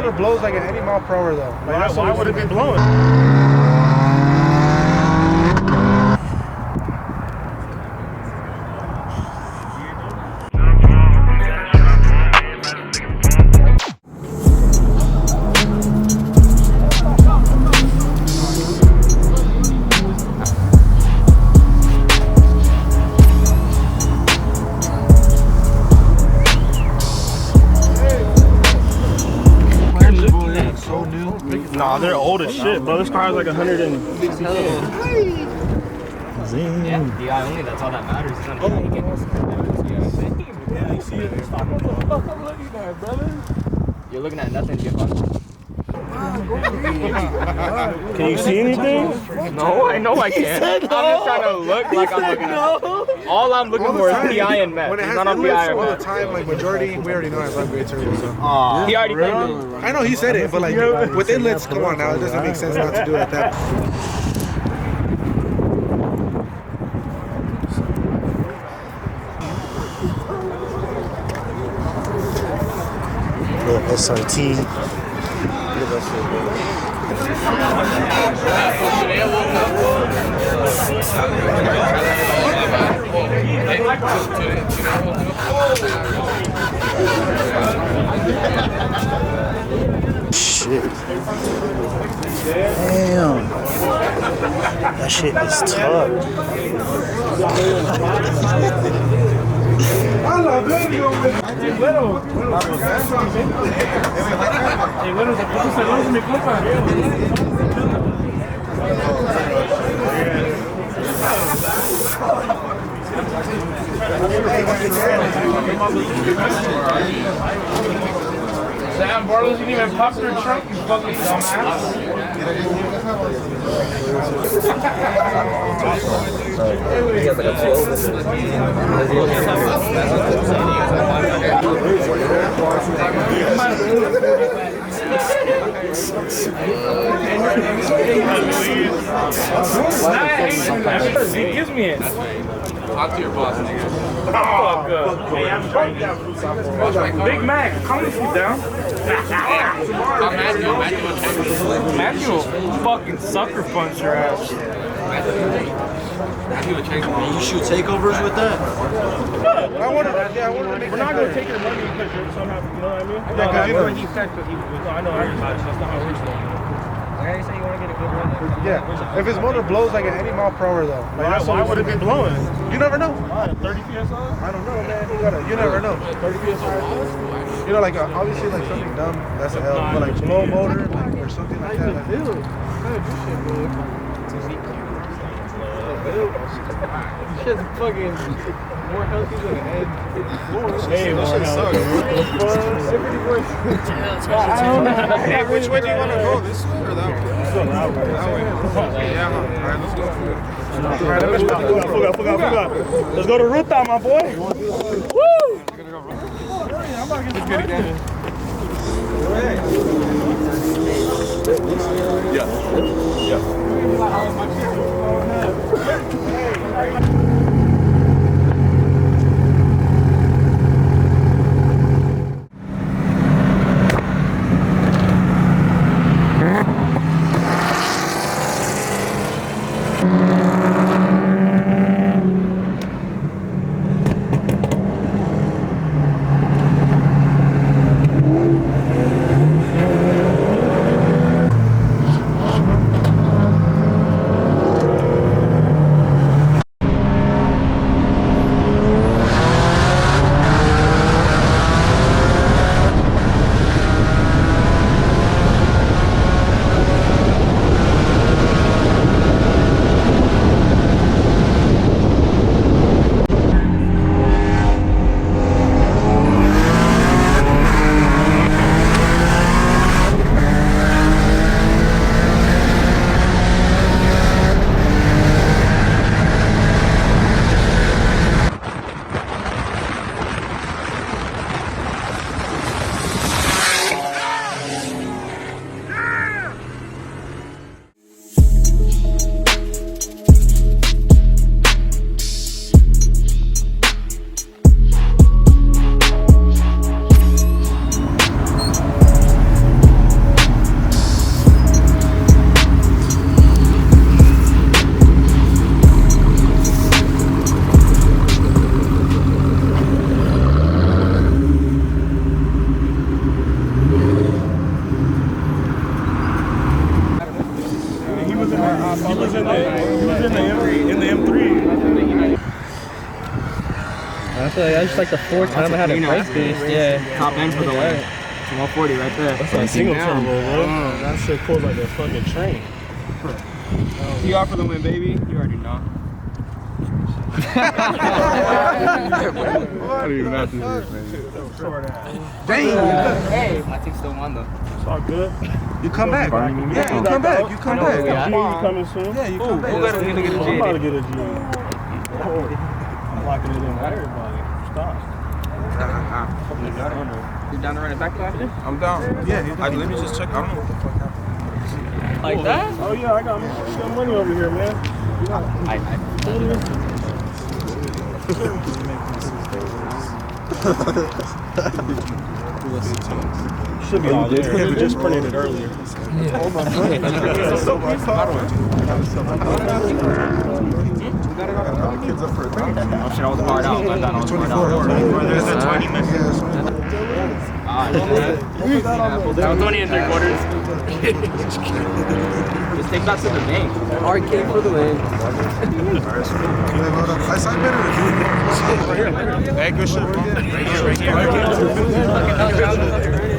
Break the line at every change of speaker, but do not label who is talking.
motor blows like at any mile per hour though. Like,
why would it be blowing? Nah, they're old as shit, bro. This car has like 160K.
Yeah, DI only, that's all that matters. It's not even
Yeah, you see it?
You're looking at nothing, Jim.
Can you see anything?
No, I know I can't. I'm just trying to look like I'm looking at. All I'm looking for is PI and MET.
When it
It's
has
not on
all
PI or
the
MET.
time, like majority, we already know it's upgrade turbo. So.
He already played it.
I know he said it, but like with inlets, come on now, it doesn't make sense not to do it like that.
Little SRT. Shit. Damn. That shit is tough.
Damn, Bartles, you didn't even pop your trunk, you fucking dumbass. He gives me it.
Talk to your boss, nigga.
Fuck up. Big Mac, calm the fuck down. Matthew will fucking sucker punch your ass.
You shoot takeovers with that?
I wanted to make
We're not going to take your money because you're somehow, you know what I mean?
Yeah, because you know.
He said, because he, I know advertising, that's not how it works though.
Why you say you want to get a good run?
Yeah, if his motor blows like at any mile per hour though. Like,
Why would it be blowing?
You never know.
30 PSI?
I don't know, man. You never know.
30 PSI?
You know, like obviously, like something dumb, that's a hell. But like blow motor, like, or something like that. Like,
Shit's fucking more healthy than an egg.
Hey,
That shit sucks. Hey, which way do you want to go? This way or that way? That way. Yeah, alright, let's go.
Fuga. Let's go to Ruta, my boy. Woo!
Let's get it again. Yeah.
That's just like the fourth time I had to break this. Yeah.
Top end for the win. 140 right there.
That's like single turbo, bro. That shit pulls like a fucking train.
TR for the win, baby. You already know.
I don't even have to hear it, man.
Damn.
Hey, my team still won though.
It's all good.
You come back. Yeah, you come back. You come back.
G, you coming soon?
Yeah, you come back.
Who better than to get a
I'm
G?
about to get a G. I'm locking it in with everybody. Stop.
You down to run it back after?
I'm down.
Yeah,
Let me just check. I don't know what the fuck happened.
Like that?
Oh yeah, I got money over here, man. Should be all there. We just printed it earlier.
Oh my god. Kids up for a thing.
Oh shit, I was barred out. I was barred out.
There's a 20 minutes.
That was 20 and 3 quarters. Just take that to the bank.
Arcade for the win.
I signed better than you.
Hey, good shit, bro.